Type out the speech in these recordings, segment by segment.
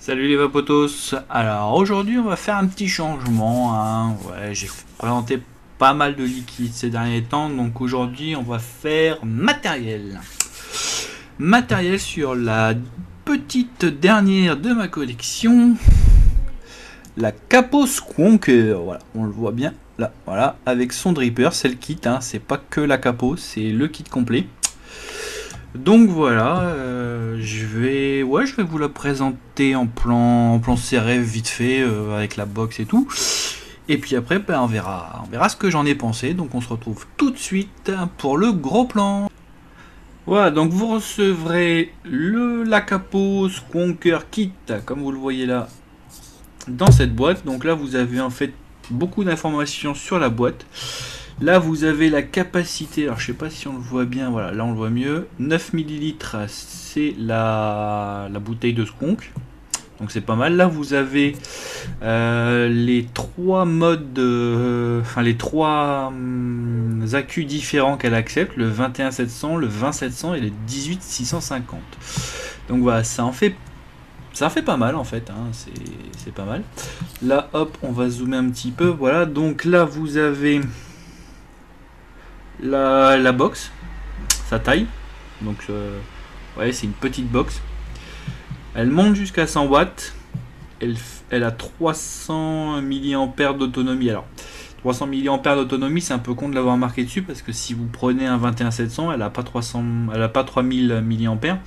Salut les vapotos. Alors aujourd'hui on va faire un petit changement, hein. Ouais, j'ai présenté pas mal de liquides ces derniers temps, donc aujourd'hui on va faire matériel. Matériel sur la petite dernière de ma collection, la Capo Squonker. Voilà, on le voit bien là, voilà, avec son dripper, c'est le kit, hein. C'est pas que la capo, c'est le kit complet. Donc voilà, je vais vous la présenter en plan serré vite fait, avec la box et tout. Et puis après, ben, on verra ce que j'en ai pensé. Donc on se retrouve tout de suite pour le gros plan. Voilà, donc vous recevrez la Capo Squonker Kit, comme vous le voyez là, dans cette boîte. Donc là, vous avez en fait beaucoup d'informations sur la boîte. Là, vous avez la capacité, alors je sais pas si on le voit bien, voilà, là on le voit mieux. 9 millilitres, c'est la bouteille de Squonk. Donc c'est pas mal. Là, vous avez les trois modes, les trois accus différents qu'elle accepte, le 21700, le 20700 et le 18650. Donc voilà, ça en fait pas mal en fait, hein, c'est pas mal. Là, hop, on va zoomer un petit peu. Voilà, donc là, vous avez la box, sa taille. Donc, ouais, c'est une petite box. Elle monte jusqu'à 100 watts. Elle a 300 mAh d'autonomie. Alors, 300 mAh d'autonomie, c'est un peu con de l'avoir marqué dessus parce que si vous prenez un 21700, elle a pas 3000 mAh.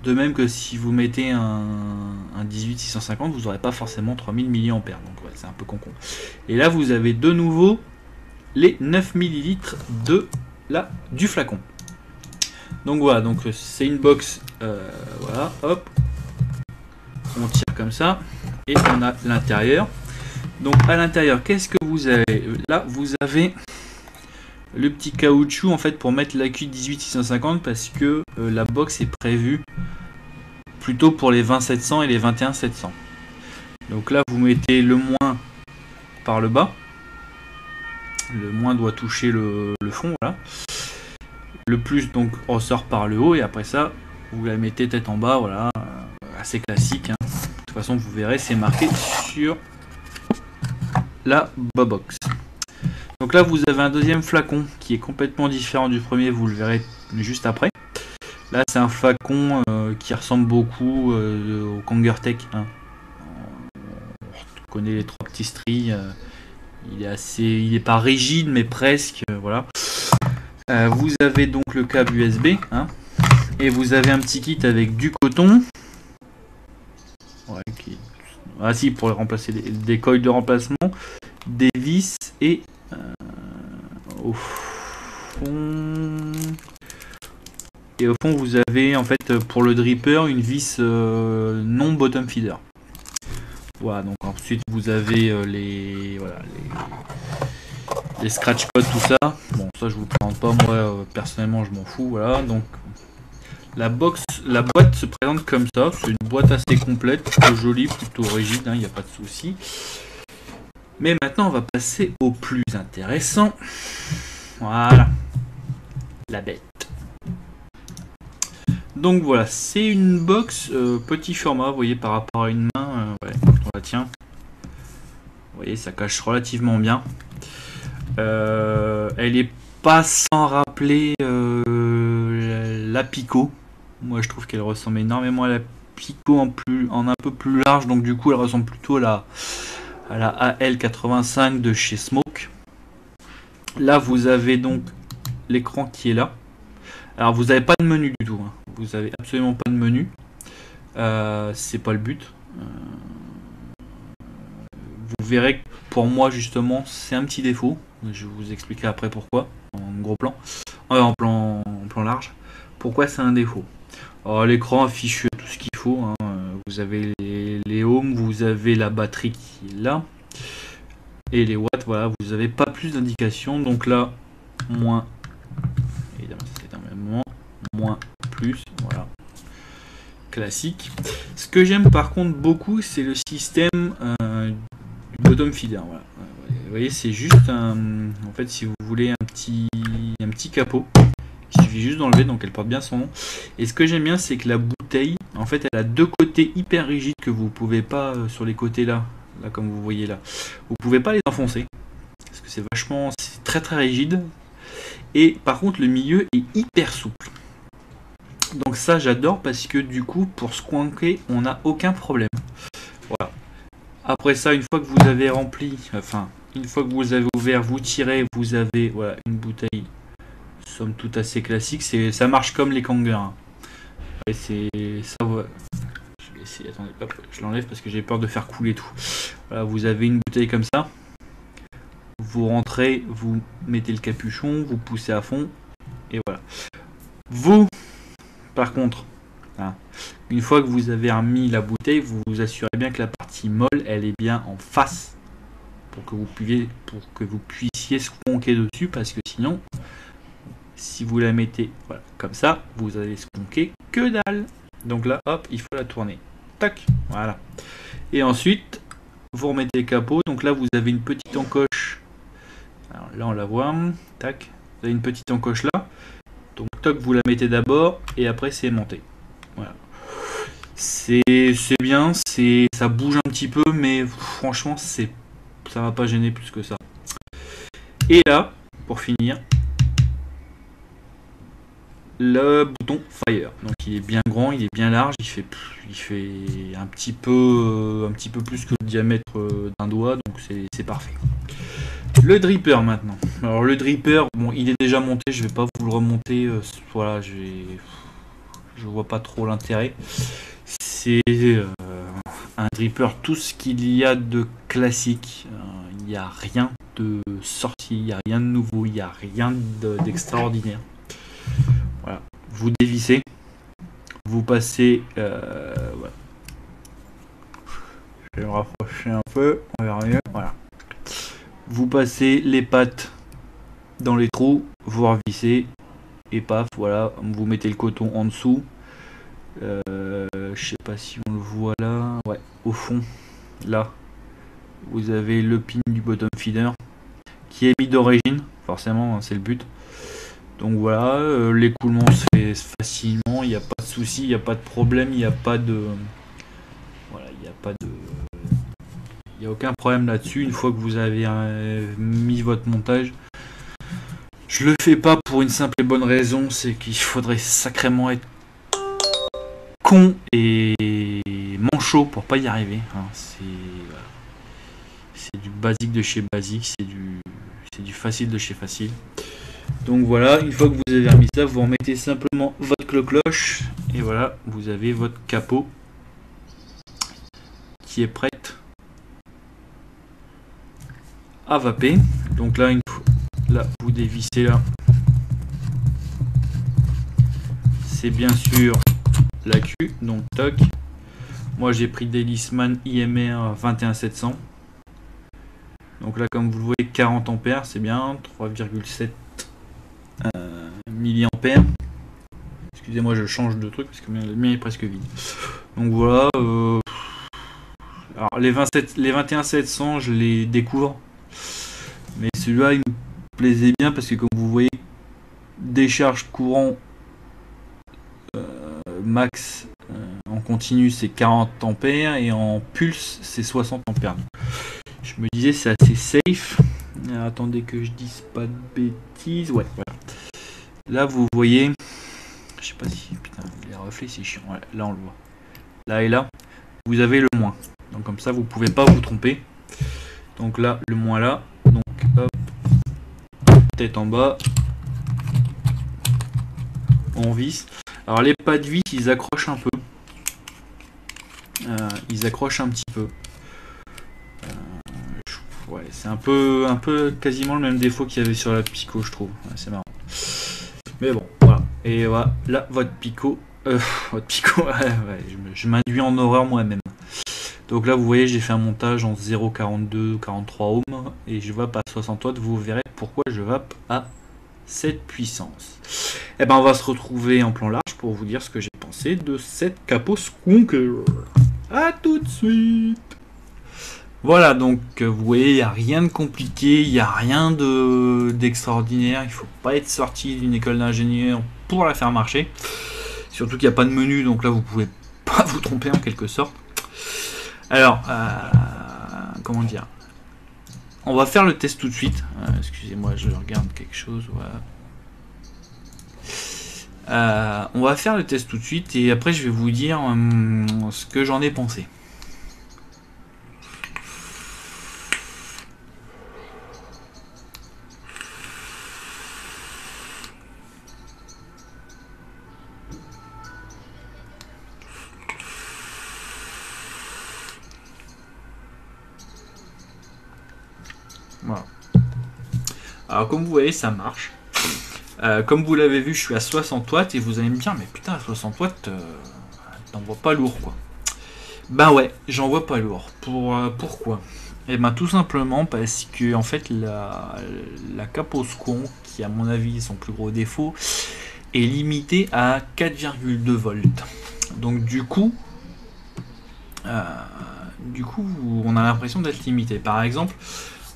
De même que si vous mettez un 18650, vous n'aurez pas forcément 3000 mAh. Donc, ouais, c'est un peu con. Et là, vous avez de nouveau les 9 ml du flacon. Donc voilà, donc c'est une box, voilà, hop, on tire comme ça et on a l'intérieur. Donc à l'intérieur, qu'est-ce que vous avez? Là, vous avez le petit caoutchouc en fait pour mettre l'accu 18650 parce que la box est prévue plutôt pour les 20700 et les 21700. Donc là, vous mettez le moins par le bas. Le moins doit toucher le fond, voilà. Le plus donc ressort par le haut et après ça, vous la mettez tête en bas, voilà, assez classique, hein. De toute façon, vous verrez, c'est marqué sur la box. Donc là, vous avez un deuxième flacon qui est complètement différent du premier, vous le verrez juste après. Là, c'est un flacon qui ressemble beaucoup au Kangertech, hein. On connaît les trois petits stries. Il est pas rigide, mais presque, voilà. Vous avez donc le câble USB, hein, et vous avez un petit kit avec du coton. Ouais, ah si, pour remplacer des coils de remplacement, des vis et au fond, vous avez en fait pour le dripper une vis non bottom feeder. Voilà, donc ensuite vous avez les scratch codes, tout ça. Bon, ça je vous présente pas, moi personnellement je m'en fous. Voilà, donc la boîte se présente comme ça. C'est une boîte assez complète, plutôt jolie, plutôt rigide, il n'y a pas de souci. Mais maintenant on va passer au plus intéressant. Voilà, la bête. Donc voilà, c'est une box petit format, vous voyez, par rapport à une main, ouais, quand on la tient. Vous voyez, ça cache relativement bien. Elle est pas sans rappeler la Pico. Moi je trouve qu'elle ressemble énormément à la Pico en un peu plus large, donc du coup elle ressemble plutôt à la AL85 de chez Smoke. Là vous avez donc l'écran qui est là. Alors vous n'avez pas de menu du tout, hein. Vous avez absolument pas de menu. C'est pas le but. Vous verrez que pour moi justement c'est un petit défaut. Je vous expliquerai après pourquoi en gros plan, en plan large. Pourquoi c'est un défaut. Alors l'écran affiche tout ce qu'il faut, hein. Vous avez les ohms, vous avez la batterie qui est là et les watts. Voilà, vous n'avez pas plus d'indications. Donc là, moins, évidemment c'est un moment, moins, plus, voilà, classique. Ce que j'aime par contre beaucoup, c'est le système du bottom feeder. Voilà. Vous voyez, c'est juste en fait, si vous voulez un petit capot, il suffit juste d'enlever, donc elle porte bien son nom. Et ce que j'aime bien, c'est que la bouteille, en En fait, elle a deux côtés hyper rigides que vous pouvez pas sur les côtés là, comme vous voyez là. Vous pouvez pas les enfoncer parce que c'est très très rigide. Et par contre, le milieu est hyper souple. Donc ça, j'adore parce que du coup, pour squanker, on n'a aucun problème. Voilà. Après ça, une fois que vous avez rempli, une fois que vous avez ouvert, vous tirez, vous avez voilà une bouteille, somme toute assez classique. Ça marche comme les Kangers. Hein. Et c'est ça. Voilà. Je vais essayer. Attendez, hop, je l'enlève parce que j'ai peur de faire couler tout. Voilà, vous avez une bouteille comme ça. Vous rentrez, vous mettez le capuchon, vous poussez à fond, et voilà. Vous, par contre, hein, une fois que vous avez remis la bouteille, vous vous assurez bien que la partie molle, elle est bien en face pour que vous puissiez squonker dessus, parce que sinon, si vous la mettez voilà, comme ça, vous allez squonker que dalle. Donc là, hop, il faut la tourner. Tac, voilà. Et ensuite, vous remettez le capot. Donc là, vous avez une petite encoche. Alors là, on la voit. Tac. Vous avez une petite encoche là. Donc toc, vous la mettez d'abord et après c'est aimanté. Voilà. C'est bien, ça bouge un petit peu, mais franchement, ça va pas gêner plus que ça. Et là, pour finir, le bouton fire. Donc il est bien grand, il est bien large, il fait un petit peu plus que le diamètre d'un doigt, donc c'est parfait. Le dripper maintenant. Alors le dripper, bon, il est déjà monté, je vais pas vous le remonter. Voilà, je vois pas trop l'intérêt. C'est un dripper, tout ce qu'il y a de classique. Il n'y a rien de sorti, il n'y a rien de nouveau, il n'y a rien d'extraordinaire. Voilà, vous dévissez, vous passez. Voilà. Je vais me rapprocher un peu, on verra mieux. Voilà. Vous passez les pattes dans les trous, vous revissez et paf, voilà, vous mettez le coton en dessous. Je sais pas si on le voit là, ouais, au fond, là, vous avez le pin du bottom feeder qui est mis d'origine, forcément, hein, c'est le but. Donc voilà, l'écoulement se fait facilement, il n'y a pas de souci, il n'y a pas de problème, il n'y a pas de, voilà, il n'y a pas de. Il n'y a aucun problème là-dessus. Une fois que vous avez mis votre montage, je le fais pas pour une simple et bonne raison, c'est qu'il faudrait sacrément être con et manchot pour pas y arriver. Hein. C'est du basique de chez basique, c'est du facile de chez facile. Donc voilà, une fois que vous avez remis ça, vous remettez simplement votre cloche et voilà, vous avez votre capot qui est prête à vaper. Donc là, là vous dévissez là. C'est bien sûr la Q, donc toc. Moi j'ai pris Delisman IMR 21700. Donc là comme vous le voyez 40 ampères, c'est bien, 3,7 milliampères. Excusez-moi, je change de truc parce que le mien est presque vide. Donc voilà. Alors les 21700, je les découvre. Mais celui-là, il me plaisait bien parce que comme vous voyez, décharge courant max en continu c'est 40 ampères et en pulse c'est 60 ampères. Je me disais c'est assez safe. Alors, attendez que je dise pas de bêtises. Ouais, voilà. Là vous voyez, je sais pas si putain les reflets c'est chiant. Ouais, là on le voit. Là et là, vous avez le moins. Donc comme ça vous pouvez pas vous tromper. Donc là le moins là. Donc hop, tête en bas. On visse. Alors les pas de vis ils accrochent un peu. Ils accrochent un petit peu. Ouais, c'est un peu quasiment le même défaut qu'il y avait sur la Pico, je trouve. Ouais, c'est marrant. Mais bon, voilà. Et voilà, là, votre Pico, ouais, je m'induis en horreur moi-même. Donc là, vous voyez, j'ai fait un montage en 0,42, 43 ohms et je vape à 60 watts. Vous verrez pourquoi je vape à cette puissance. Et ben, on va se retrouver en plan large pour vous dire ce que j'ai pensé de cette capot Squonker. À tout de suite. Voilà, donc vous voyez, il n'y a rien de compliqué, il n'y a rien d'extraordinaire, il ne faut pas être sorti d'une école d'ingénieur pour la faire marcher. Surtout qu'il n'y a pas de menu, donc là vous pouvez pas vous tromper en quelque sorte. Alors, comment dire, on va faire le test tout de suite. Excusez-moi, je regarde quelque chose. Voilà. On va faire le test tout de suite et après je vais vous dire ce que j'en ai pensé. Voilà. Alors comme vous voyez, ça marche. Comme vous l'avez vu, je suis à 60 watts et vous allez me dire, mais putain, à 60 watts, t'en vois pas lourd quoi. Ben ouais, j'en vois pas lourd. Pourquoi? Et ben tout simplement parce que en fait la Caposcon, qui à mon avis son plus gros défaut, est limitée à 4,2 volts. Donc du coup, on a l'impression d'être limité. Par exemple,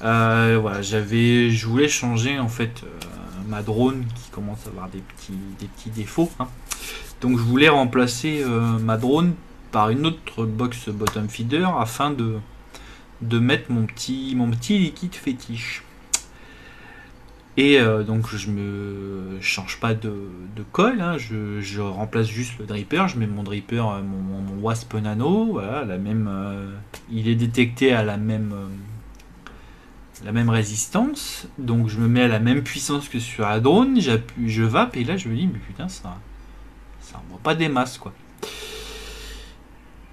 voilà, je voulais changer en fait ma drone qui commence à avoir des petits défauts. Hein. Donc je voulais remplacer ma drone par une autre box bottom feeder afin de mettre mon petit liquide fétiche. Et donc je change pas de colle, hein, je remplace juste le dripper, je mets mon dripper, mon Wasp Nano, voilà, la même, il est détecté à la même résistance, donc je me mets à la même puissance que sur la drone, j'appuie, je vape et là je me dis mais putain ça envoie pas des masses quoi.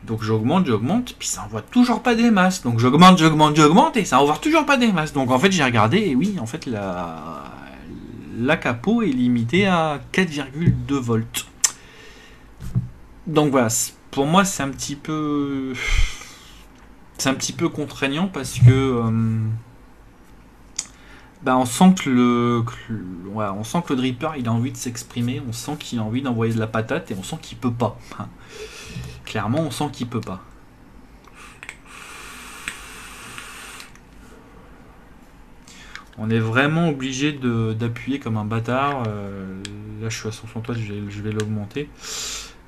Donc j'augmente, puis ça envoie toujours pas des masses. Donc j'augmente et ça envoie toujours pas des masses. Donc en fait j'ai regardé et oui, en fait la capo est limitée à 4,2 volts. Donc voilà, pour moi c'est un petit peu contraignant parce que on sent que le dripper il a envie de s'exprimer, on sent qu'il a envie d'envoyer de la patate et on sent qu'il peut pas. Clairement, on sent qu'il peut pas. On est vraiment obligé d'appuyer comme un bâtard. Là, je suis à 160 watts, je vais l'augmenter.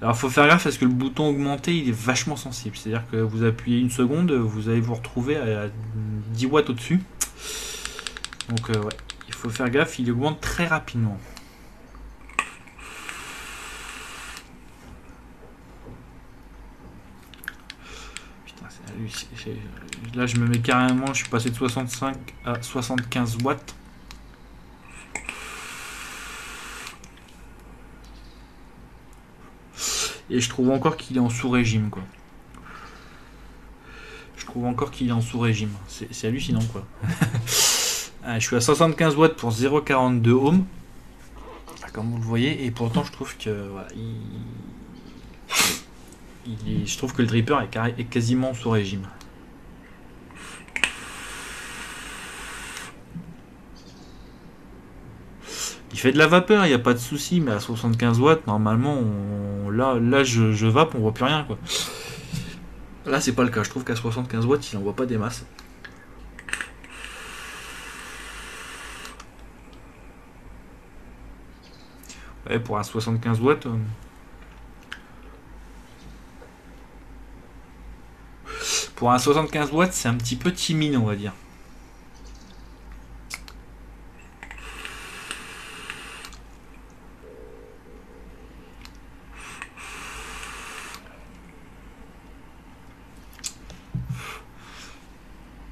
Alors, il faut faire gaffe parce que le bouton augmenter, il est vachement sensible. C'est-à-dire que vous appuyez une seconde, vous allez vous retrouver à 10 watts au-dessus. Donc, ouais, il faut faire gaffe, il augmente très rapidement. Là je me mets carrément, je suis passé de 65 à 75 watts. Et je trouve encore qu'il est en sous-régime quoi. C'est hallucinant quoi. Je suis à 75 watts pour 0,42 ohms. Comme vous le voyez, et pourtant je trouve que voilà, je trouve que le dripper est quasiment sous régime. Il fait de la vapeur, il n'y a pas de souci, mais à 75 watts, normalement, là je vape, on voit plus rien quoi. Là c'est pas le cas, je trouve qu'à 75 watts, il n'envoie pas des masses. Ouais, pour un 75 watts. Pour un 75 watts, c'est un petit peu timide, on va dire.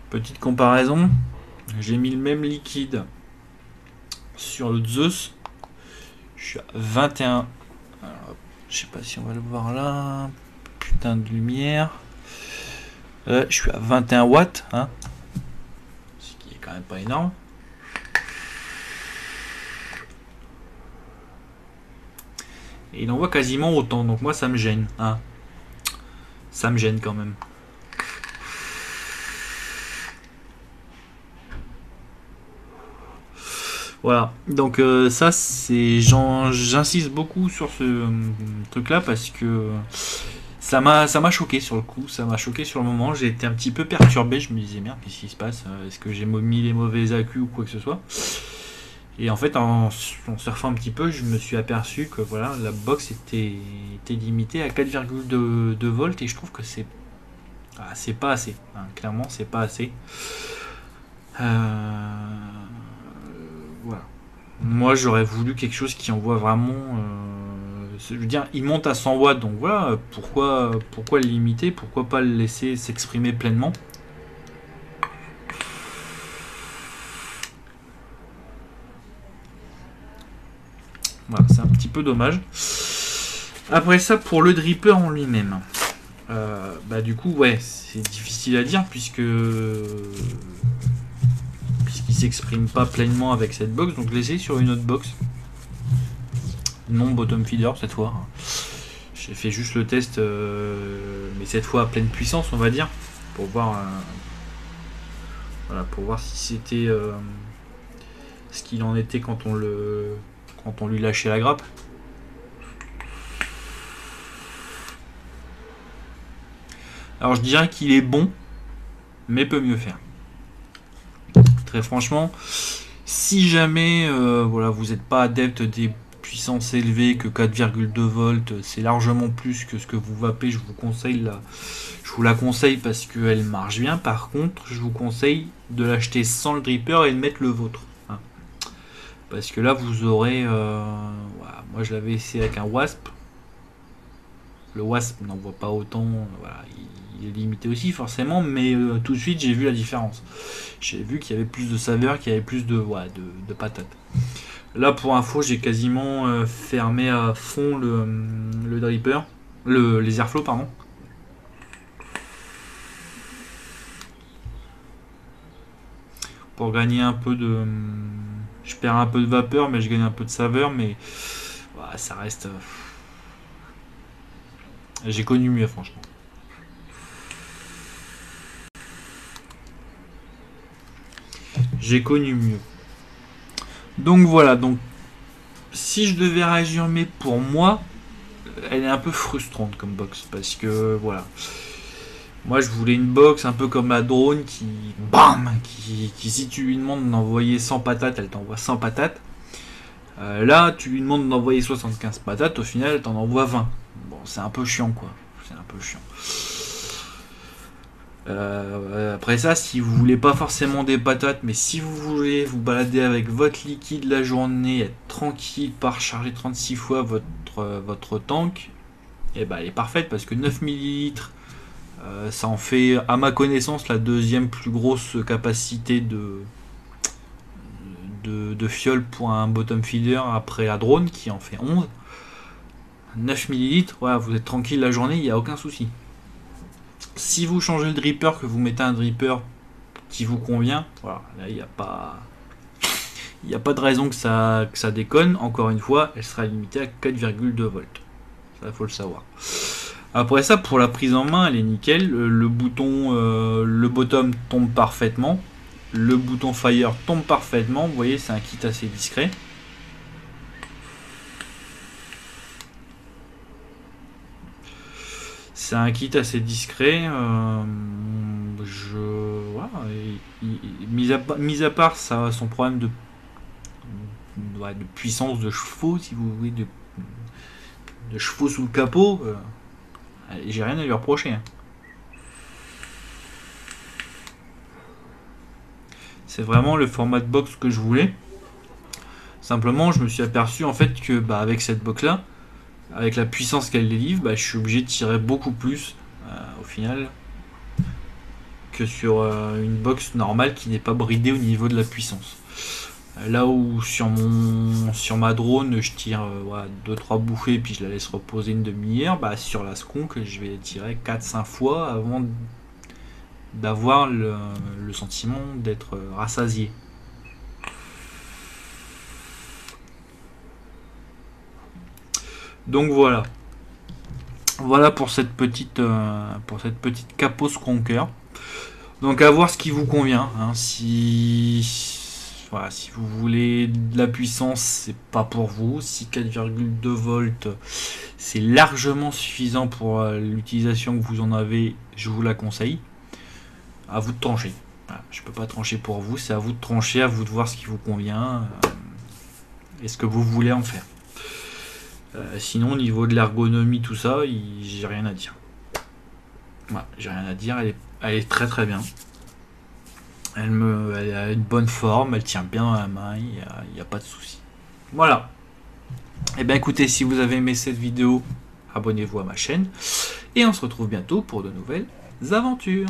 Petite comparaison, j'ai mis le même liquide sur le Zeus. Je suis à 21. Alors, je sais pas si on va le voir là. Putain de lumière. Je suis à 21 watts, hein, ce qui est quand même pas énorme. Et il envoie quasiment autant, donc moi ça me gêne, hein. Ça me gêne quand même. Voilà, donc ça c'est, j'insiste beaucoup sur ce truc là parce que ça m'a choqué sur le coup, ça m'a choqué sur le moment, j'ai été un petit peu perturbé, je me disais merde qu'est-ce qui se passe, est-ce que j'ai mis les mauvais accus ou quoi que ce soit. Et en fait, en surfant un petit peu, je me suis aperçu que voilà, la box était limitée à 4,2 volts et je trouve que c'est pas assez. Hein, clairement, c'est pas assez. Voilà. Moi, j'aurais voulu quelque chose qui envoie vraiment. Je veux dire, il monte à 100 watts, donc voilà. Pourquoi le limiter? Pourquoi pas le laisser s'exprimer pleinement? Voilà, c'est un petit peu dommage. Après ça, pour le dripper en lui-même, bah du coup, ouais, c'est difficile à dire puisqu'il s'exprime pas pleinement avec cette box. Donc laissez sur une autre box, non bottom feeder cette fois. J'ai fait juste le test, mais cette fois à pleine puissance, on va dire, pour voir, voilà, pour voir si c'était ce qu'il en était quand on lui lâchait la grappe. Alors je dirais qu'il est bon, mais peut mieux faire. Très franchement, si jamais voilà, vous n'êtes pas adepte des puissances élevées, que 4,2 volts, c'est largement plus que ce que vous vapez, je vous la conseille parce qu'elle marche bien. Par contre, je vous conseille de l'acheter sans le dripper et de mettre le vôtre. Hein. Parce que là, vous aurez... voilà, moi, je l'avais essayé avec un Wasp. Le Wasp n'envoie pas autant. Voilà, il est limité aussi, forcément. Mais tout de suite, j'ai vu la différence. J'ai vu qu'il y avait plus de saveur, qu'il y avait plus de patates. Là, pour info, j'ai quasiment fermé à fond le dripper. Les airflow, pardon. Pour gagner un peu de... Je perds un peu de vapeur, mais je gagne un peu de saveur. Mais ouais, ça reste... J'ai connu mieux, franchement. J'ai connu mieux. Donc voilà, donc si je devais résumer pour moi, elle est un peu frustrante comme box parce que voilà. Moi je voulais une box un peu comme la drone qui si tu lui demandes d'envoyer 100 patates, elle t'envoie 100 patates. Là tu lui demandes d'envoyer 75 patates, au final elle t'en envoie 20. Bon, c'est un peu chiant quoi. C'est un peu chiant. Après ça, si vous voulez pas forcément des patates, mais si vous voulez vous balader avec votre liquide la journée, être tranquille, pas recharger 36 fois votre tank, et ben elle est parfaite parce que 9 millilitres, ça en fait, à ma connaissance, la deuxième plus grosse capacité de fiole pour un bottom feeder après la drone qui en fait 11. 9 millilitres, ouais, vous êtes tranquille la journée, il n'y a aucun souci. Si vous changez le dripper, que vous mettez un dripper qui vous convient, voilà, là il n'y a pas de raison que ça déconne. Encore une fois, elle sera limitée à 4,2 volts. Ça, faut le savoir. Après ça, pour la prise en main, elle est nickel. Le bouton, le bottom tombe parfaitement. Le bouton fire tombe parfaitement. Vous voyez, c'est un kit assez discret. C'est un kit assez discret. Voilà, mis à part ça, son problème de puissance de chevaux, si vous voulez, de chevaux sous le capot, j'ai rien à lui reprocher. Hein. C'est vraiment le format de box que je voulais. Simplement, je me suis aperçu en fait que avec cette box là, avec la puissance qu'elle délivre, je suis obligé de tirer beaucoup plus au final que sur une box normale qui n'est pas bridée au niveau de la puissance. Là où sur ma drone je tire 2-3 bouffées puis je la laisse reposer une demi-heure, sur la skunk je vais tirer 4-5 fois avant d'avoir le sentiment d'être rassasié. Donc voilà. Voilà pour cette petite capot skunker. Donc à voir ce qui vous convient. Hein. Si vous voulez de la puissance, c'est pas pour vous. Si 4,2 volts, c'est largement suffisant pour l'utilisation que vous en avez, je vous la conseille. À vous de trancher. Voilà, je peux pas trancher pour vous, c'est à vous de trancher, à vous de voir ce qui vous convient. et ce que vous voulez en faire. Sinon, au niveau de l'ergonomie, tout ça, j'ai rien à dire. Voilà, j'ai rien à dire, elle est très très bien. Elle a une bonne forme, elle tient bien dans la main, il n'y a pas de souci. Voilà. Et bien écoutez, si vous avez aimé cette vidéo, abonnez-vous à ma chaîne. Et on se retrouve bientôt pour de nouvelles aventures.